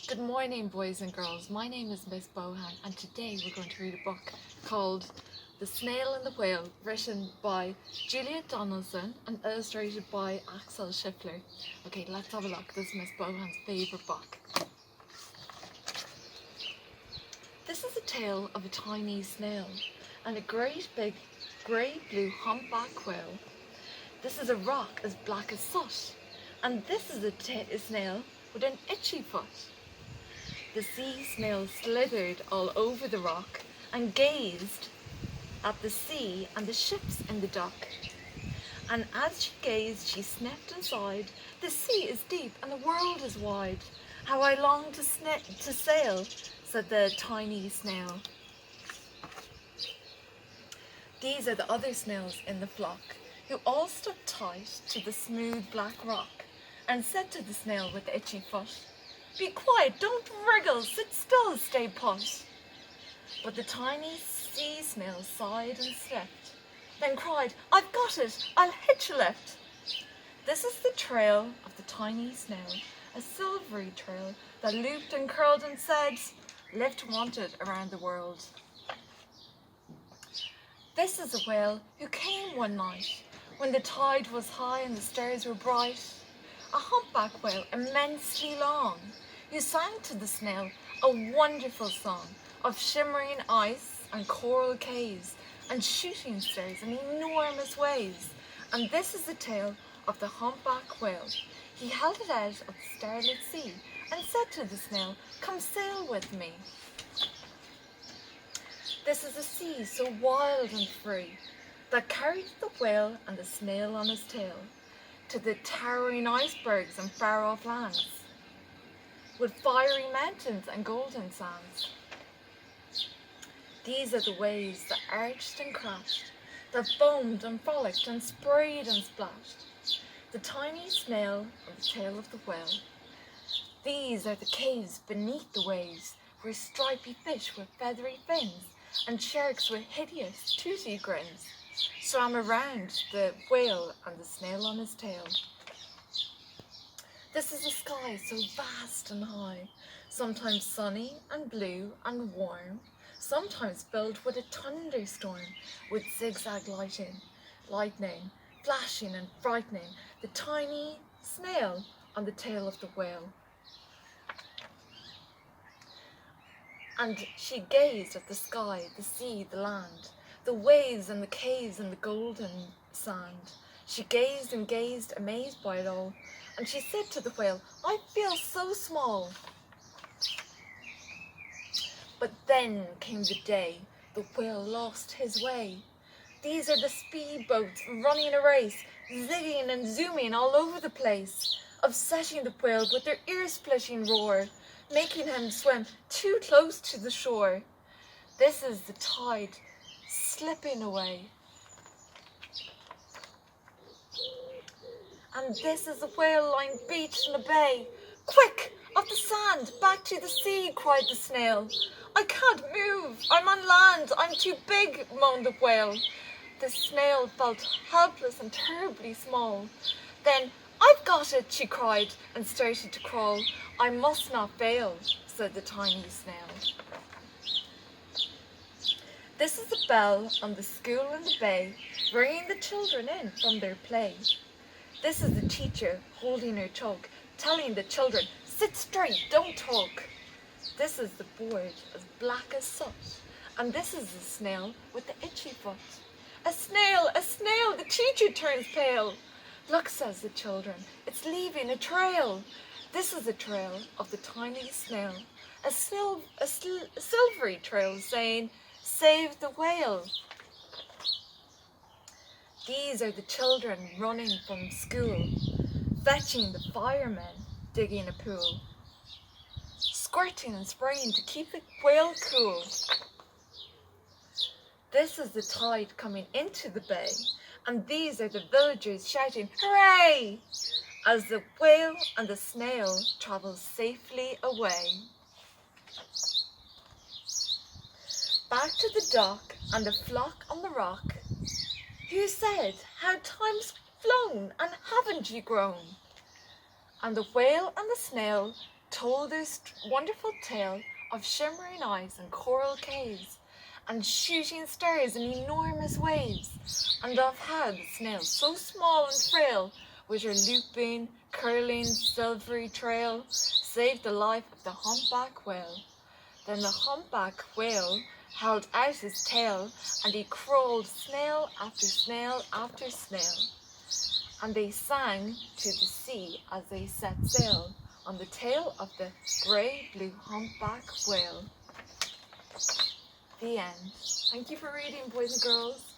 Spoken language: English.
Good morning, boys and girls. My name is Miss Bohan, and today we're going to read a book called The Snail and the Whale, written by Juliet Donaldson and illustrated by Axel Schiffler. Okay, let's have a look. This is Miss Bohan's favourite book. This is a tale of a tiny snail and a great big grey-blue humpback whale. This is a rock as black as soot, and this is a snail with an itchy foot. The sea snail slithered all over the rock and gazed at the sea and the ships in the dock. And as she gazed, she sniffed and sighed, "The sea is deep and the world is wide. How I long to sail," said the tiny snail. These are the other snails in the flock, who all stuck tight to the smooth black rock and said to the snail with the itchy foot, "Be quiet, don't wriggle, sit still, stay put." But the tiny sea snail sighed and slipped, then cried, "I've got it, I'll hitch a lift." This is the trail of the tiny snail, a silvery trail that looped and curled and said, "Lift wanted around the world." This is a whale who came one night when the tide was high and the stars were bright. A humpback whale immensely long, who sang to the snail a wonderful song of shimmering ice and coral caves and shooting stars in enormous waves. And this is the tale of the humpback whale. He held it out of the starlit sea and said to the snail, "Come sail with me." This is a sea so wild and free that carried the whale and the snail on his tail to the towering icebergs and far-off lands, with fiery mountains and golden sands. These are the waves that arched and crashed, that foamed and frolicked and sprayed and splashed. The tiny snail on the tail of the whale. These are the caves beneath the waves, where stripy fish with feathery fins and sharks with hideous toothy grins swam around the whale and the snail on his tail. This is a sky so vast and high, sometimes sunny and blue and warm, sometimes filled with a thunderstorm with zigzag lightning, flashing and frightening the tiny snail on the tail of the whale. And she gazed at the sky, the sea, the land, the waves and the caves and the golden sand. She gazed and gazed, amazed by it all, and she said to the whale, "I feel so small." But then came the day the whale lost his way. These are the speedboats running a race, zigging and zooming all over the place, upsetting the whale with their ear-splitting roar, making him swim too close to the shore. This is the tide slipping away. And this is the whale lying beached in a bay. "Quick, off the sand, back to the sea," cried the snail. "I can't move, I'm on land, I'm too big," moaned the whale. The snail felt helpless and terribly small. Then, "I've got it," she cried, and started to crawl. "I must not fail," said the tiny snail. This is the bell on the school in the bay, ringing the children in from their play. This is the teacher holding her chalk, telling the children, "Sit straight, don't talk." This is the board as black as soot, and this is the snail with the itchy foot. A snail, the teacher turns pale. "Look," says the children, "it's leaving a trail." This is the trail of the tiny snail, a silvery trail saying, "Save the whale." These are the children running from school, fetching the firemen, digging a pool, squirting and spraying to keep the whale cool. This is the tide coming into the bay, and these are the villagers shouting, "Hooray!" as the whale and the snail travel safely away. Back to the dock and the flock on the rock, who said, "How time's flown, and haven't you grown?" And the whale and the snail told this wonderful tale of shimmering eyes and coral caves, and shooting stars in enormous waves, and of how the snail, so small and frail, with her looping, curling, silvery trail, saved the life of the humpback whale. Then the humpback whale held out his tail, and he crawled snail after snail after snail. And they sang to the sea as they set sail on the tail of the grey-blue humpback whale. The end. Thank you for reading, boys and girls.